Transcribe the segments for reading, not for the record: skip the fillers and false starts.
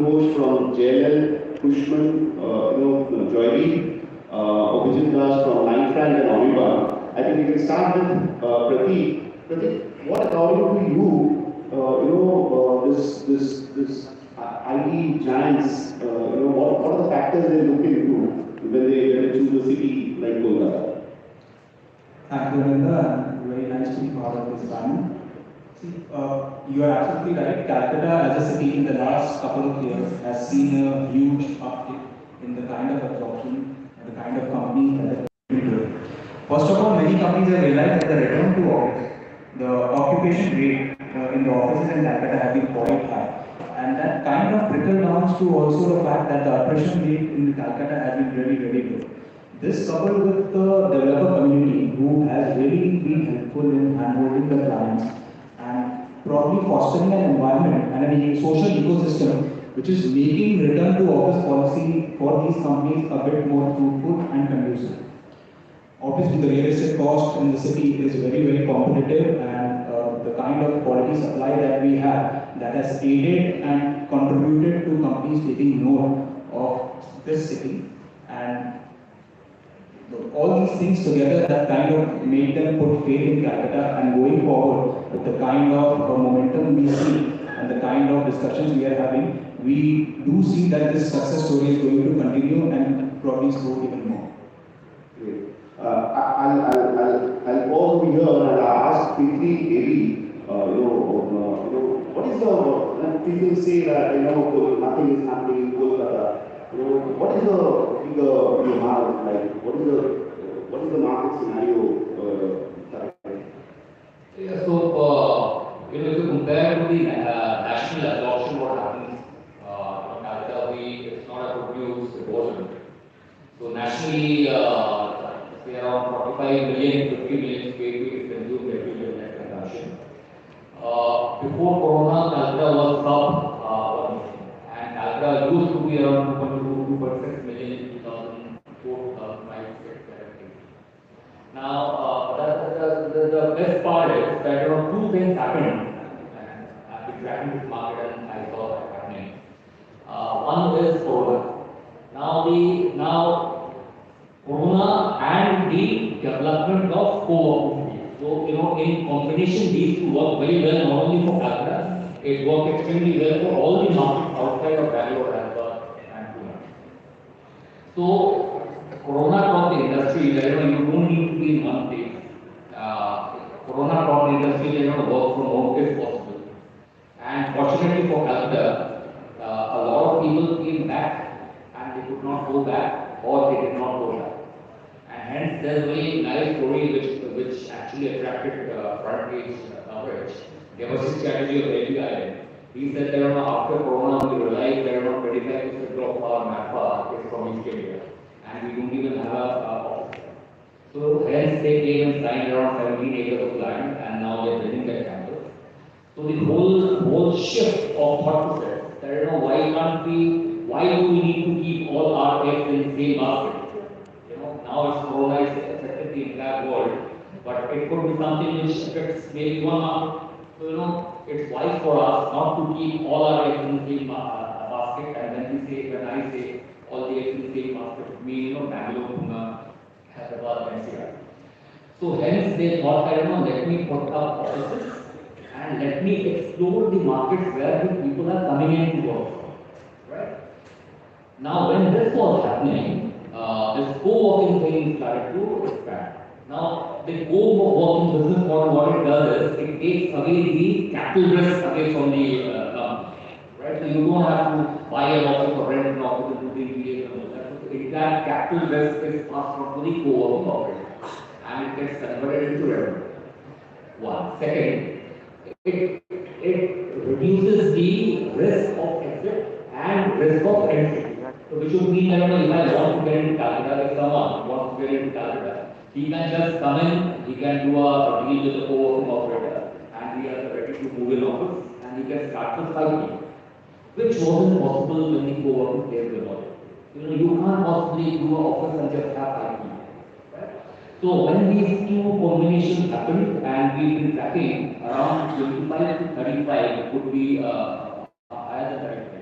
Ghosh from JLL, Pushman, Joydeep, Abhijit Das from Line Frank and Aviva. I think we can start with Prateek. Prateek, what according to you, this IT giants, what are the factors they look into when they choose a city like Kolkata? Thank you, Narendra, and very nice to be part of this panel. See, you are absolutely right. Calcutta as a city in the last couple of years has seen a huge uptick in the kind of absorption and the kind of companies that are into it. First of all, many companies have realized that the return to office, the occupation rate in the offices in Calcutta have been quite high. And that kind of trickle down to also the fact that the attrition rate in Calcutta has been really, really good. This coupled with the developer community who has really been helpful in handholding the clients and probably fostering an environment and a social ecosystem which is making return to office policy for these companies a bit more fruitful and conducive. Obviously, the real estate cost in the city is very, very competitive, and the kind of quality supply that we have that has aided and contributed to companies taking note of this city. And all these things together have kind of made them put faith in Calcutta, and going forward with the kind of momentum we see and the kind of discussions we are having, we do see that this success story is going to continue and probably grow even more. Great. I'll pause over here and I'll ask quickly, maybe, what is when people say that, nothing is happening in Kolkata, what is the market like? What is the market scenario? Yeah, so, if you compare to the national absorption, what happens in Calcutta, it's not a good news, it wasn't. So, nationally, say around 45 million, 50 million square feet is consumed every year net consumption. Before Corona, Calcutta was sub 1 million, and Calcutta used to be around 2.6 million in 2004, 2005, 2006, 2007. Now, the best part is that two things happened, and I've been tracking this market and I saw that happening. One is Corona. Now Corona and the development of co-working space. So, in combination, these two work very well, not only for Calcutta, it worked extremely well for all the markets outside of Bangalore and Pune. So, Corona taught the industry that you don't need to be in one place. Corona taught the industry that work from home if possible. And fortunately for Calcutta, a lot of people came back and they could not go back, or they did not go back. And hence there's a very nice story which actually attracted front page coverage. Devasis strategy of LBI. He said that after Corona we realized that 25% of our manpower is from East India, and we don't even have a office. So hence they came and signed around 17 acres of land, and now they're building their campus. So the whole shift of thought process that why do we need to keep all our eggs in the same basket? Now it's Corona is affected the entire world, but it could be something which affects maybe one market. So it's wise for us not to keep all our eggs in the same basket. And when I say all the eggs in the same basket, me Bangalore, Pune, Hyderabad, NCR. So hence they thought, let me put up offices and let me explore the markets where the people are coming in to work. Right? Now when this was happening, this co-working thing started to expand. Now the co-working business model, what it does is it takes away the capital risk away from the company. Right? So you don't have to buy an office or rent an office and do the MBA and all that. So the entire capital risk is passed on to the co-working operation, and it gets converted into revenue. One. Second, it reduces the risk of exit and risk of entry. So which would mean that if I want to get into Calcutta, if someone wants to get into Calcutta, he can just come in, he can do a deal with the co-working operator, and we are ready to move in office, and he can start with 5 people, which wasn't possible when the co-working space was not. You can't possibly do an office and just have 5 people. So when these two combinations happened, and we've been tracking around 25 to 35, it could be higher than 35,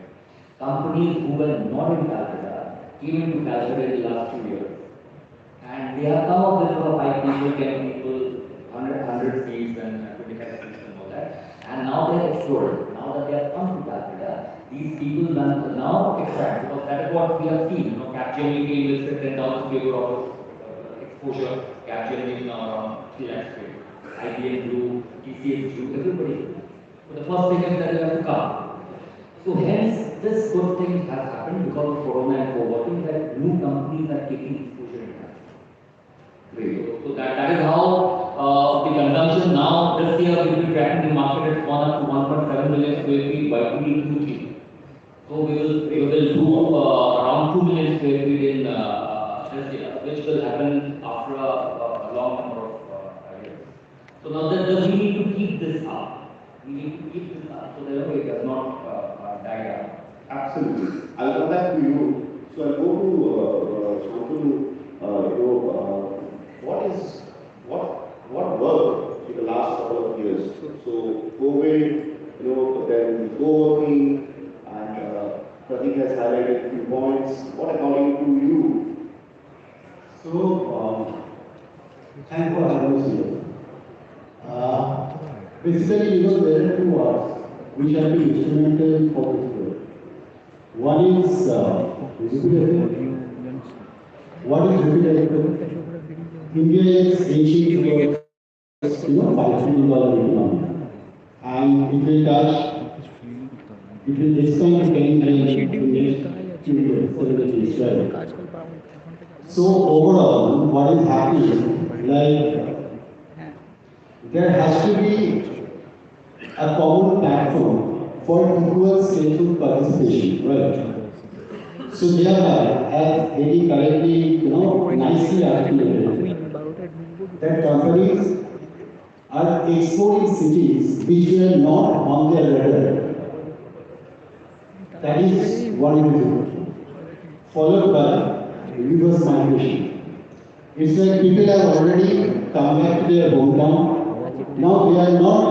companies who were not in Calcutta came into Calcutta in the last 2 years. And they have come up with 5 people, 10 people, 100 seats and 25 seats and all that. And now they have exploded. Now that they have come to Calcutta, these people now expand, because that is what we have seen. You know, Capgemini came with 10,000 people of exposure. Capgemini is now around 3 lakhs. IBM grew, TCS grew, everybody grew. So the first thing is that you have to come. So hence, this good thing has happened because of Corona and co-working, that new companies are taking exposure in that. Great. So that is how the consumption now, this year we will be tracking the market has gone up to 1.7 million square feet by 2023. So we will do around 2 million square feet in this year, which will happen after a long number of years. So now we need to keep this up. We need to keep this up so that it does not die down. Absolutely. I'll come back to you. So I'll go to Shantanu. What worked in the last couple of years? So COVID, then co-working, and Pratik has highlighted a few points. What according to you? So, thank you for having us here. Basically, there are two words which have been instrumental for this growth. One is repetitive. What is repetitive? India is inching towards, $5 trillion economy, and it will touch. It's going to 10 trillion in the next 2 years, 7 years, right? So overall, what is happening? Like, there has to be a common platform for equal skillful participation, right? So thereby, as Eddie correctly, nicely articulated, that companies are exploring cities which were not on their radar. That is one reason. Followed by reverse migration. It's like people have already come back to their hometown. Now they are not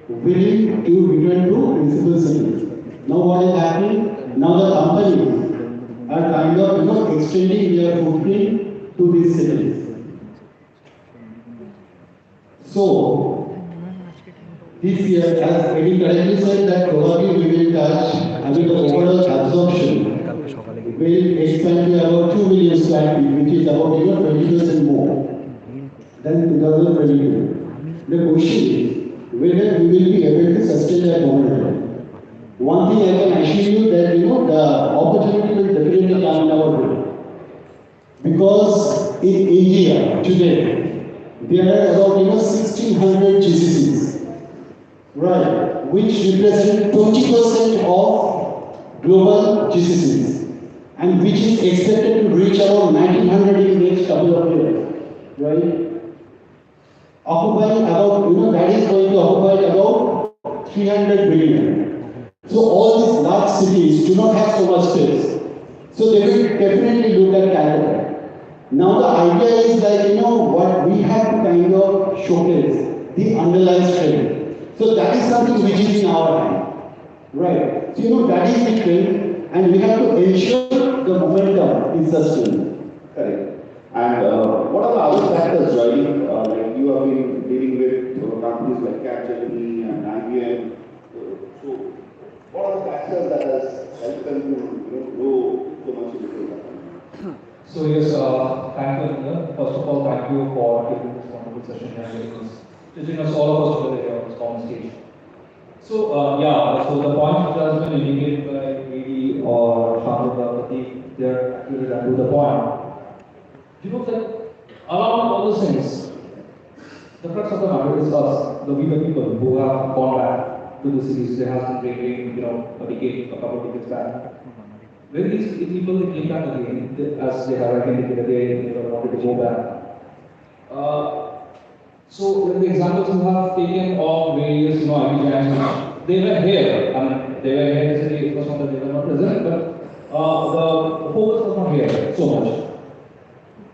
willing to return to principal cities. Now what is happening? Now the companies are kind of extending their footprint to these cities. So this year, as Eddie correctly said, that probably we will touch, the overall absorption will expand to about 2 million square feet, which is about 20% more than 2022. The question is whether we will be able to sustain that momentum. One thing I can assure you that the opportunity will definitely come in our way. Because in India today, there are about 1,600 GCCs, right, which represent 20% of global GCCs, and which is expected to reach about 1,900 in the next couple of years, right? Occupying about, that is going to occupy about 300 billion. So all these large cities do not have so much space. So they will definitely look at Calcutta. Now the idea is like, what we have to kind of showcase the underlying strength. So that is something which is in our hand, right? So that is the trend, and we have to ensure the momentum is sustained. Correct. And what are the other factors driving, like you have been dealing with companies like Capgemini and IBM. So what are the factors that has helped them to grow so much in the field? So yes, thank you, Linda. First of all, thank you for giving this wonderful session and teaching us all of us together here on this common stage. So so the points which has been indicated by AD or Shantanu, Pratik, they are accurate and to the point. That around all those things, the crux of the matter is us, the people who have gone back to the cities. There has been great rain, a decade, a couple of decades back. When these people they came back again, as they have indicated, they never wanted to go back. So when the examples you have taken of various, IT giants, they were here. They were here necessarily. It was not that they were not present, but the focus was not here so much.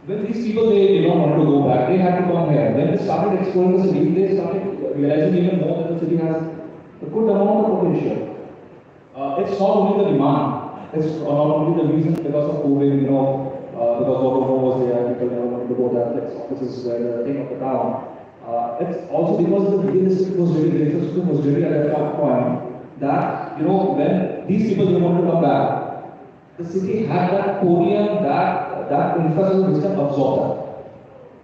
When these people they did not want to go back, they had to come here. When they started exploring the city, they started realizing even more that the city has a good amount of potential. It's not only the demand, it's not only the reason because of COVID, because work from home was there, people never wanted to go to athletics offices were the thing of the town. It's also because the real estate was really, the infrastructure was really at that point that, when these people they wanted to come back, the city had that podium, that infrastructure which can absorb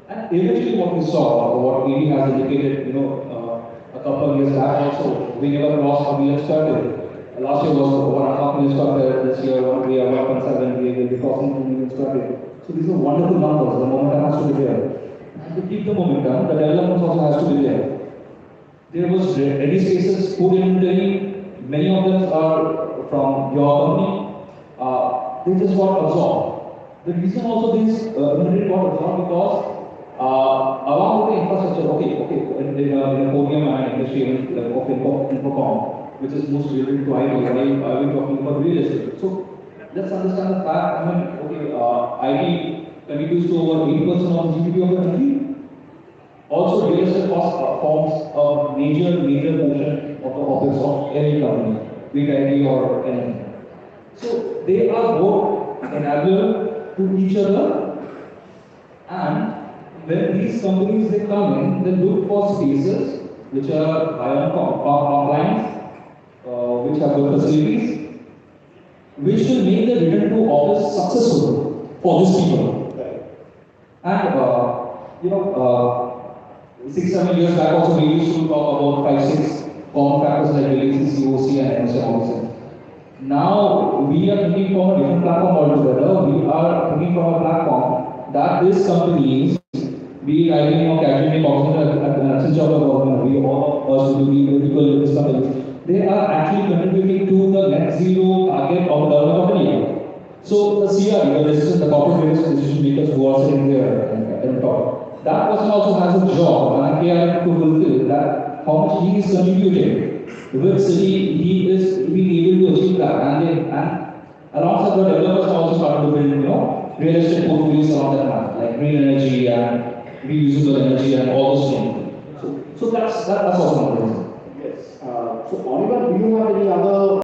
that. And eventually what we saw, or what AD has indicated, a couple of years back also, we never crossed a million square feet. Last year was 1.5 million square feet, this year we are 1.7, we will be crossing 2 million square feet. So these are wonderful numbers, the momentum has to be there. And to keep the momentum, the development also has to be there. There was ready spaces put in inventory, many of them are from your company, they just got absorbed. The reason also this inventory got absorbed because along with the infrastructure, in a podium and industry of INFOCOM, which is most related to IT, why are we talking about real estate? So let's understand the fact, IT contributes to over 8% of the GDP of the country. Also, real estate cost forms a major portion of the office of any company, be it IT or anything. So they are both enabler to each other, and when these companies they come in, they look for spaces which are high on compliance, which have good facilities, which will make the return to office successful for these people. And 6-7 years back also we used to talk about 5-6 common factors like releases, COC and MSA also. Now we are thinking from a different platform altogether. We are thinking from a platform that these companies, be it IBM or Capgemini, Cognizant, Accenture, or we all us to be people in this company, they are actually contributing to the net zero target of the government of India. So the CRE, the corporate decision makers who are sitting there and talk, that person also has a job and a care to fulfill that how much he is contributing, which city he is being able to achieve that, and alongside the developers are also starting to build, real estate portfolios around that matter, like green energy and reusable energy and all those things. So that's also one reason. Yes. So, Oliver, do you have any other